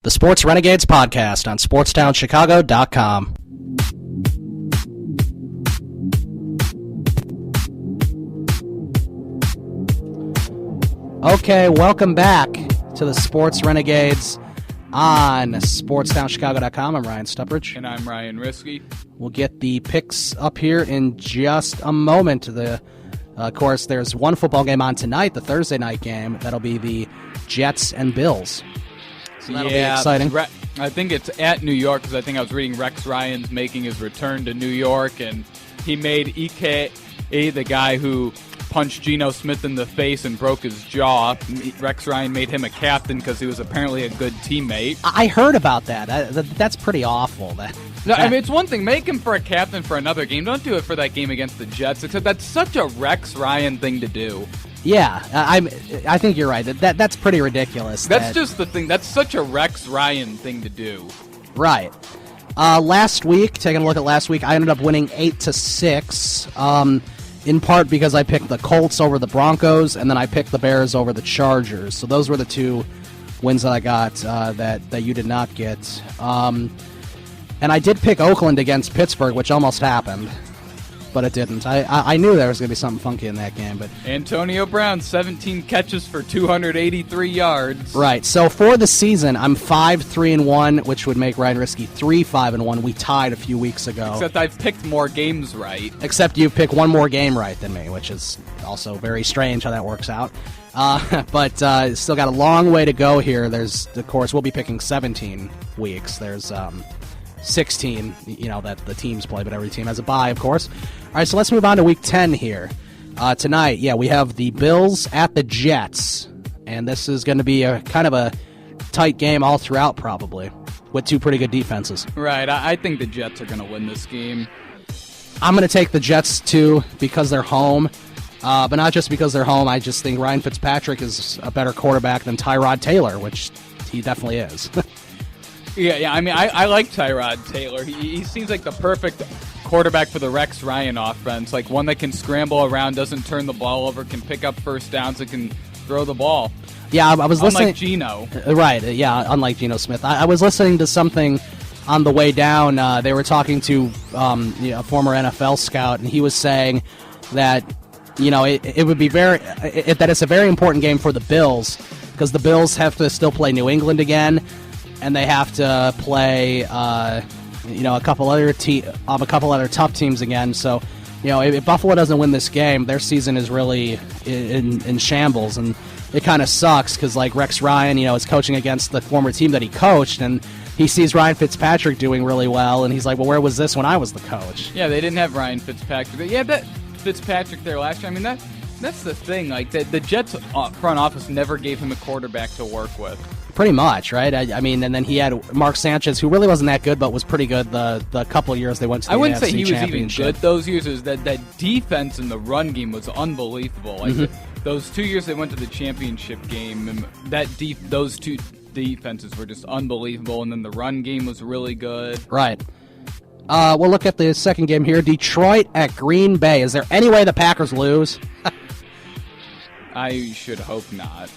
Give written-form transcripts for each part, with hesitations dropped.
The Sports Renegades podcast on SportsTownChicago.com. Okay, welcome back to the Sports Renegades on SportsTownChicago.com. I'm Ryan Stuprich. And I'm Ryan Risky. We'll get the picks up here in just a moment. Of course, there's one football game on tonight, the Thursday night game. That'll be the Jets and Bills. So that'll be exciting. I think it's at New York because I think I was reading Rex Ryan's making his return to New York, and he made EK, the guy who punched Geno Smith in the face and broke his jaw. Rex Ryan made him a captain because he was apparently a good teammate. I heard about that. That's pretty awful. No, I mean, it's one thing. Make him for a captain for another game. Don't do it for that game against the Jets, except that's such a Rex Ryan thing to do. Yeah, I think you're right. That's pretty ridiculous. That's just the thing. That's such a Rex Ryan thing to do. Right. Last week, taking a look at last week, I ended up winning 8-6, in part because I picked the Colts over the Broncos, and then I picked the Bears over the Chargers. So those were the two wins that I got that you did not get. And I did pick Oakland against Pittsburgh, which almost happened. But it didn't. I knew there was going to be something funky in that game. But Antonio Brown, 17 catches for 283 yards. Right. So for the season, I'm 5-3-1, which would make Ryan Risky 3-5-1. We tied a few weeks ago. Except I've picked more games right. Except you pick one more game right than me, which is also very strange how that works out. But still got a long way to go here. There's, of course, we'll be picking 17 weeks. There's 16, that the teams play, but every team has a bye, of course. All right, so let's move on to Week 10 here. Tonight, we have the Bills at the Jets, and this is going to be a kind of a tight game all throughout, probably, with two pretty good defenses. Right, I think the Jets are going to win this game. I'm going to take the Jets, too, because they're home, but not just because they're home. I just think Ryan Fitzpatrick is a better quarterback than Tyrod Taylor, which he definitely is. Yeah. I mean, I like Tyrod Taylor. He seems like the perfect quarterback for the Rex Ryan offense. Like one that can scramble around, doesn't turn the ball over, can pick up first downs, and can throw the ball. Yeah, I was listening. Unlike Geno. Right, unlike Geno Smith. I was listening to something on the way down. They were talking to a former NFL scout, and he was saying that it would be that it's a very important game for the Bills because the Bills have to still play New England again. And they have to play, a couple other tough teams again. So, if Buffalo doesn't win this game, their season is really in shambles, and it kind of sucks because, like Rex Ryan, is coaching against the former team that he coached, and he sees Ryan Fitzpatrick doing really well, and he's like, "Well, where was this when I was the coach?" Yeah, they didn't have Ryan Fitzpatrick. Yeah, that Fitzpatrick there last year. I mean That's the thing. Like the Jets front office never gave him a quarterback to work with. Pretty much, right? I mean, and then he had Mark Sanchez, who really wasn't that good, but was pretty good the couple of years they went to the I wouldn't NFC say he was even good those years. Is that defense in the run game was unbelievable. Like those 2 years they went to the championship game, and those two defenses were just unbelievable. And then the run game was really good. Right. We'll look at the second game here. Detroit at Green Bay. Is there any way the Packers lose? I should hope not.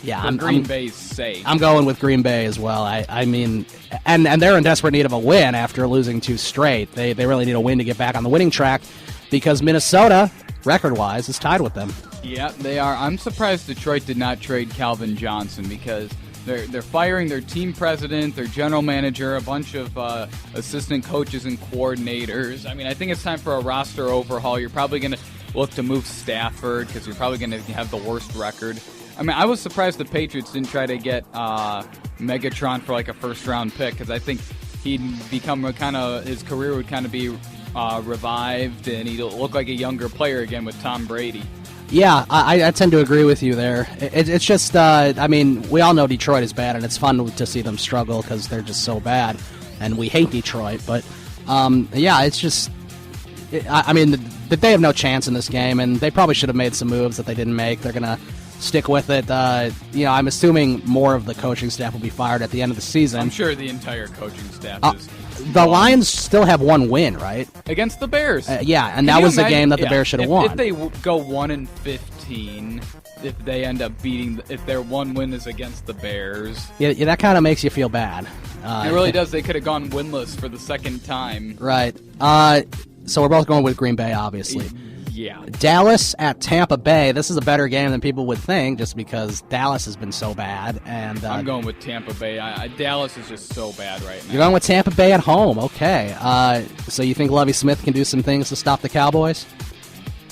Yeah, for Green Bay's sake. I'm going with Green Bay as well. I mean, and they're in desperate need of a win after losing two straight. They really need a win to get back on the winning track because Minnesota, record-wise, is tied with them. Yeah, they are. I'm surprised Detroit did not trade Calvin Johnson because they're firing their team president, their general manager, a bunch of assistant coaches and coordinators. I mean, I think it's time for a roster overhaul. You're probably going to look to move Stafford because you're probably going to have the worst record. I mean, I was surprised the Patriots didn't try to get Megatron for like a first-round pick because I think he'd become his career would kind of be revived and he'd look like a younger player again with Tom Brady. Yeah, I tend to agree with you there. It's just, I mean, we all know Detroit is bad, and it's fun to see them struggle because they're just so bad, and we hate Detroit. But, it's just, I mean, they have no chance in this game, and they probably should have made some moves that they didn't make. They're going to stick with it. I'm assuming more of the coaching staff will be fired at the end of the season. I'm sure the entire coaching staff is The Lions still have one win, right? Against the Bears. And that was the game that the Bears should have won. If they go 1-15, if they end up if their one win is against the Bears. Yeah, that kind of makes you feel bad. It really does. They could have gone winless for the second time. Right. So we're both going with Green Bay, obviously. Yeah. Dallas at Tampa Bay. This is a better game than people would think, just because Dallas has been so bad. And I'm going with Tampa Bay. Dallas is just so bad right now. You're going with Tampa Bay at home. Okay. So you think Lovie Smith can do some things to stop the Cowboys?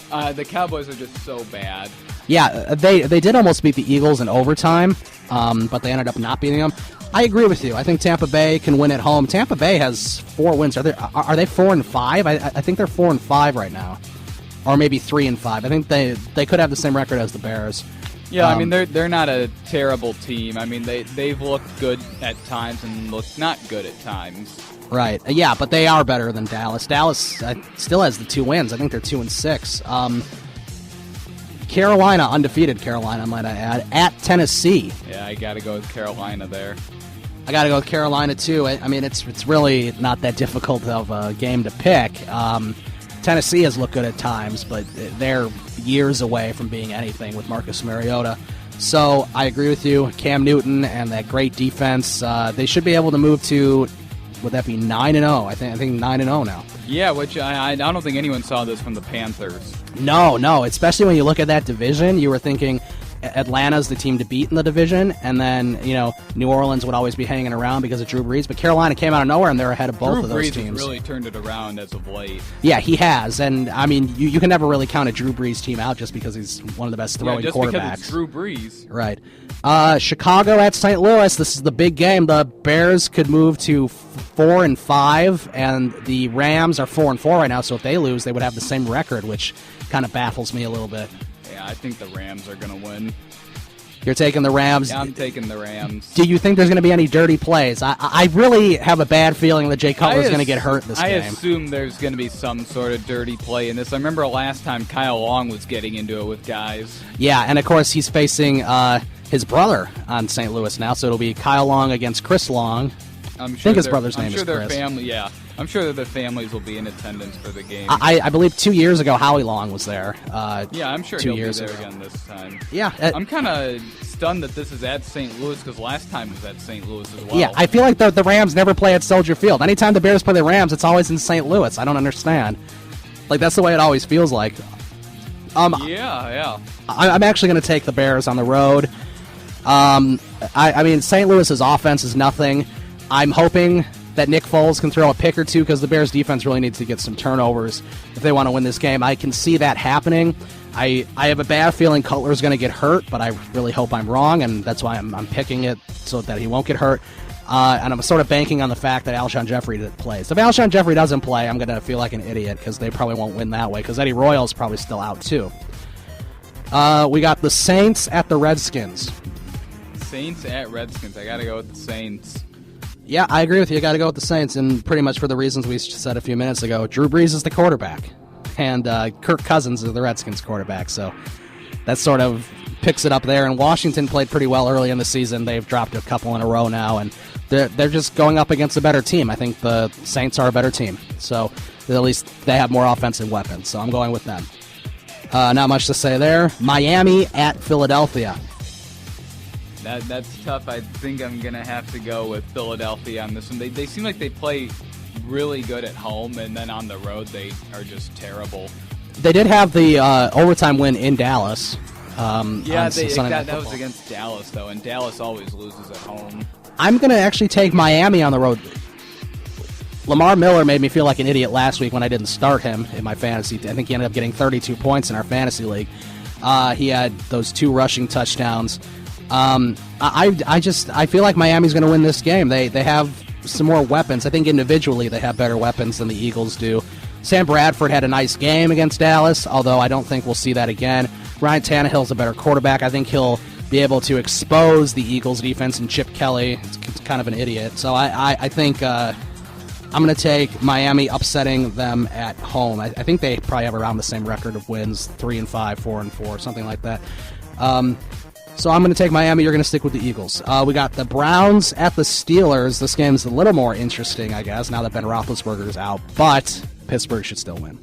The Cowboys are just so bad. Yeah, they did almost beat the Eagles in overtime, but they ended up not beating them. I agree with you. I think Tampa Bay can win at home. Tampa Bay has 4 wins. Are they 4-5? I think they're 4-5 right now, or maybe 3-5. I think they could have the same record as the Bears. Yeah, I mean they're not a terrible team. I mean they've looked good at times and looked not good at times. Right. Yeah, but they are better than Dallas. Dallas still has the 2 wins. I think they're 2-6. Carolina, undefeated Carolina, might I add, at Tennessee. Yeah, I got to go with Carolina there. I got to go with Carolina, too. I mean, it's really not that difficult of a game to pick. Tennessee has looked good at times, but they're years away from being anything with Marcus Mariota. So I agree with you. Cam Newton and that great defense, they should be able to move to, would that be 9-0? I think 9-0 now. Yeah, which I don't think anyone saw this from the Panthers. No, especially when you look at that division, you were thinking Atlanta's the team to beat in the division, and then, New Orleans would always be hanging around because of Drew Brees, but Carolina came out of nowhere, and they're ahead of both of those teams. Drew Brees has really turned it around as of late. Yeah, he has, and, I mean, you can never really count a Drew Brees team out just because he's one of the best throwing quarterbacks. Because it's Drew Brees. Right. Chicago at St. Louis, this is the big game. The Bears could move to 4-5, and the Rams are 4-4 right now, so if they lose, they would have the same record, which kind of baffles me a little bit. Yeah, I think the Rams are going to win. You're taking the Rams? Yeah, I'm taking the Rams. Do you think there's going to be any dirty plays? I really have a bad feeling that Jay Cutler's going to get hurt this game. I assume there's going to be some sort of dirty play in this. I remember last time Kyle Long was getting into it with guys. Yeah, and of course he's facing his brother on St. Louis now, so it'll be Kyle Long against Chris Long. I think his brother's name is Chris. I'm sure that their families will be in attendance for the game. I believe 2 years ago Howie Long was there. Yeah, I'm sure he'll be there again this time. Yeah. I'm kind of stunned that this is at St. Louis because last time it was at St. Louis as well. Yeah, I feel like the Rams never play at Soldier Field. Anytime the Bears play the Rams, it's always in St. Louis. I don't understand. Like, that's the way it always feels like. Yeah. I'm actually going to take the Bears on the road. I mean, St. Louis's offense is nothing. I'm hoping that Nick Foles can throw a pick or two because the Bears' defense really needs to get some turnovers if they want to win this game. I can see that happening. I have a bad feeling Cutler's going to get hurt, but I really hope I'm wrong, and that's why I'm picking it so that he won't get hurt. And I'm sort of banking on the fact that Alshon Jeffrey plays. If Alshon Jeffrey doesn't play, I'm going to feel like an idiot because they probably won't win that way because Eddie Royal's probably still out too. We got the Saints at the Redskins. Saints at Redskins. I got to go with the Saints. Yeah, I agree with you. You got to go with the Saints, and pretty much for the reasons we said a few minutes ago. Drew Brees is the quarterback, and Kirk Cousins is the Redskins quarterback, so that sort of picks it up there. And Washington played pretty well early in the season. They've dropped a couple in a row now, and they're just going up against a better team. I think the Saints are a better team, so at least they have more offensive weapons, so I'm going with them. Not much to say there. Miami at Philadelphia. That's tough. I think I'm going to have to go with Philadelphia on this one. They seem like they play really good at home, and then on the road they are just terrible. They did have the overtime win in Dallas. That was against Dallas, though, and Dallas always loses at home. I'm going to actually take Miami on the road. Lamar Miller made me feel like an idiot last week when I didn't start him in my fantasy. I think he ended up getting 32 points in our fantasy league. He had those 2 rushing touchdowns. I feel like Miami's going to win this game. They have some more weapons. I think individually they have better weapons than the Eagles do. Sam Bradford had a nice game against Dallas, although I don't think we'll see that again. Ryan Tannehill's a better quarterback. I think he'll be able to expose the Eagles' defense, and Chip Kelly is kind of an idiot. So I think I'm going to take Miami upsetting them at home. I think they probably have around the same record of wins, 3-5, 4-4, something like that. So I'm going to take Miami. You're going to stick with the Eagles. We got the Browns at the Steelers. This game's a little more interesting, I guess, now that Ben Roethlisberger's out. But Pittsburgh should still win.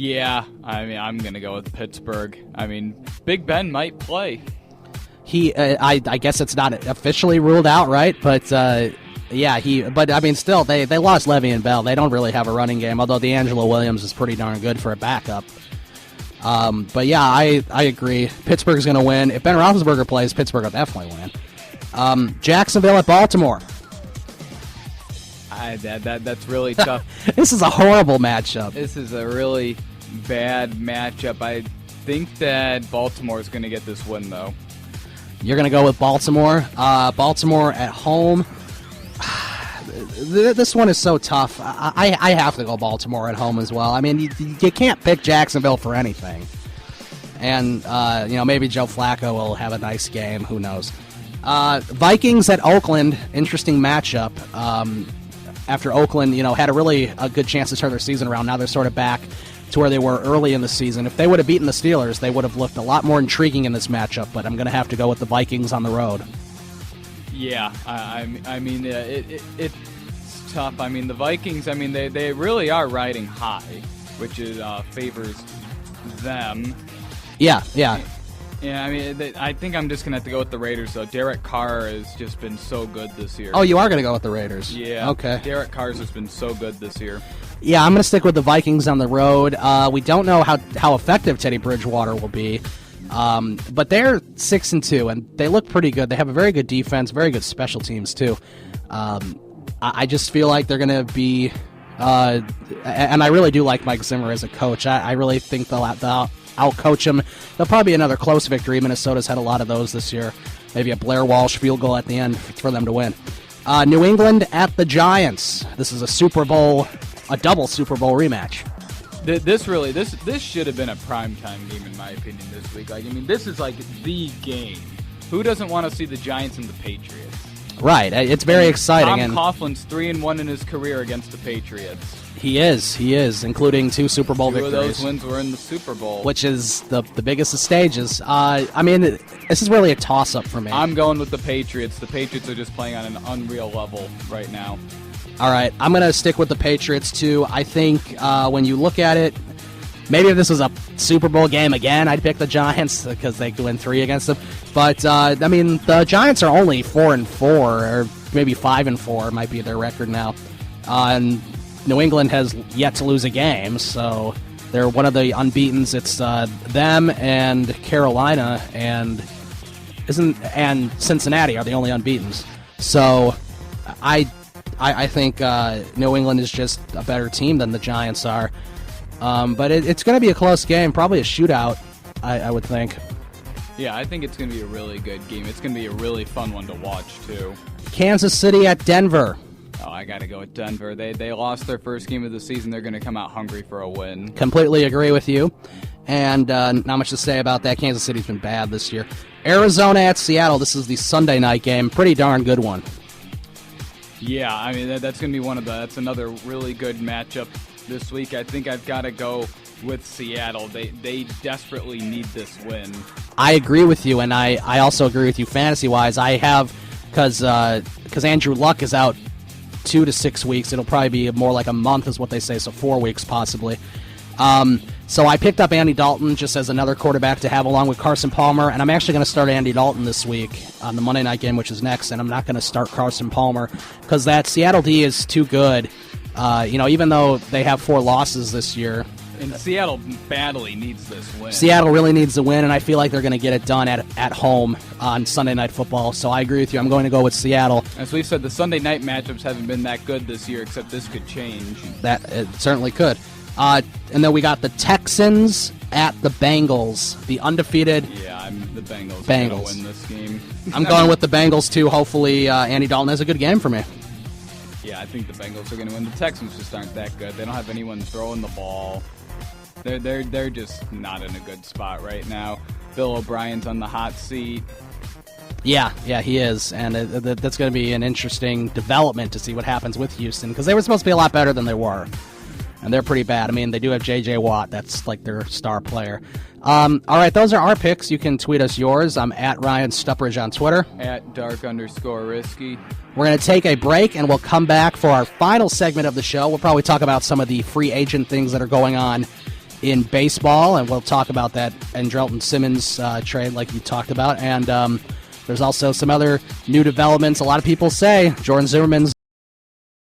Yeah, I mean, I'm going to go with Pittsburgh. I mean, Big Ben might play. I guess it's not officially ruled out, right? But but I mean, still, they lost Le'Veon Bell. They don't really have a running game, although D'Angelo Williams is pretty darn good for a backup. But yeah, I agree. Pittsburgh's going to win. If Ben Roethlisberger plays, Pittsburgh will definitely win. Jacksonville at Baltimore. That's really tough. This is a horrible matchup. This is a really bad matchup. I think that Baltimore is going to get this win, though. You're going to go with Baltimore. Baltimore at home. This one is so tough. I have to go Baltimore at home as well. I mean, you can't pick Jacksonville for anything. And, maybe Joe Flacco will have a nice game. Who knows? Vikings at Oakland. Interesting matchup. After Oakland, had a good chance to turn their season around. Now they're sort of back to where they were early in the season. If they would have beaten the Steelers, they would have looked a lot more intriguing in this matchup, but I'm going to have to go with the Vikings on the road. Yeah, I mean, it's tough. I mean, the Vikings, they really are riding high, which favors them. Yeah. Yeah, I mean, I think I'm just going to have to go with the Raiders, though. Derek Carr has just been so good this year. Oh, you are going to go with the Raiders? Yeah. Okay. Derek Carr's just been so good this year. Yeah, I'm going to stick with the Vikings on the road. We don't know how effective Teddy Bridgewater will be, but they're 6-2, and they look pretty good. They have a very good defense, very good special teams, too. I just feel like they're going to be and I really do like Mike Zimmer as a coach. I really think they'll out-coach him. There'll probably be another close victory. Minnesota's had a lot of those this year. Maybe a Blair Walsh field goal at the end for them to win. New England at the Giants. This is a double Super Bowl rematch. This should have been a primetime game in my opinion this week. This is like the game. Who doesn't want to see the Giants and the Patriots? Right, it's very exciting. Tom Coughlin's 3-1 in his career against the Patriots. He is, including 2 Super Bowl victories. 2 of those wins were in the Super Bowl. Which is the biggest of stages. This is really a toss-up for me. I'm going with the Patriots. The Patriots are just playing on an unreal level right now. All right, I'm going to stick with the Patriots, too. I think when you look at it, maybe if this was a Super Bowl game again, I'd pick the Giants because they win 3 against them. But, the Giants are only 4-4, or maybe 5-4 might be their record now. And New England has yet to lose a game, so they're one of the unbeatens. It's them and Carolina and Cincinnati are the only unbeatens. So I think New England is just a better team than the Giants are. But it's going to be a close game, probably a shootout, I would think. Yeah, I think it's going to be a really good game. It's going to be a really fun one to watch, too. Kansas City at Denver. Oh, I got to go with Denver. They lost their first game of the season. They're going to come out hungry for a win. Completely agree with you. And not much to say about that. Kansas City's been bad this year. Arizona at Seattle. This is the Sunday night game. Pretty darn good one. Yeah, that's going to be that's another really good matchup this week. I think I've got to go with Seattle. They desperately need this win. I agree with you, and I also agree with you fantasy-wise. I have, because Andrew Luck is out 2 to 6 weeks. It'll probably be more like a month is what they say, so 4 weeks possibly. So I picked up Andy Dalton just as another quarterback to have along with Carson Palmer, and I'm actually going to start Andy Dalton this week on the Monday night game, which is next, and I'm not going to start Carson Palmer because that Seattle D is too good. Even though they have 4 losses this year. And Seattle badly needs this win. Seattle really needs the win, and I feel like they're going to get it done at home on Sunday Night Football. So I agree with you. I'm going to go with Seattle. As we've said, the Sunday night matchups haven't been that good this year, except this could change. That it certainly could. And then we got the Texans at the Bengals, the undefeated. Yeah, the Bengals are going to win this game. I'm going with the Bengals, too. Hopefully Andy Dalton has a good game for me. Yeah, I think the Bengals are going to win. The Texans just aren't that good. They don't have anyone throwing the ball. They're just not in a good spot right now. Bill O'Brien's on the hot seat. Yeah, he is, and that's going to be an interesting development to see what happens with Houston because they were supposed to be a lot better than they were, and they're pretty bad. They do have J.J. Watt. That's like their star player. All right, those are our picks. You can tweet us yours. I'm at Ryan Stuprich on Twitter. At @dark_risky. We're going to take a break, and we'll come back for our final segment of the show. We'll probably talk about some of the free agent things that are going on in baseball, and we'll talk about that Andrelton Simmons trade like you talked about. And there's also some other new developments. A lot of people say Jordan Zimmerman's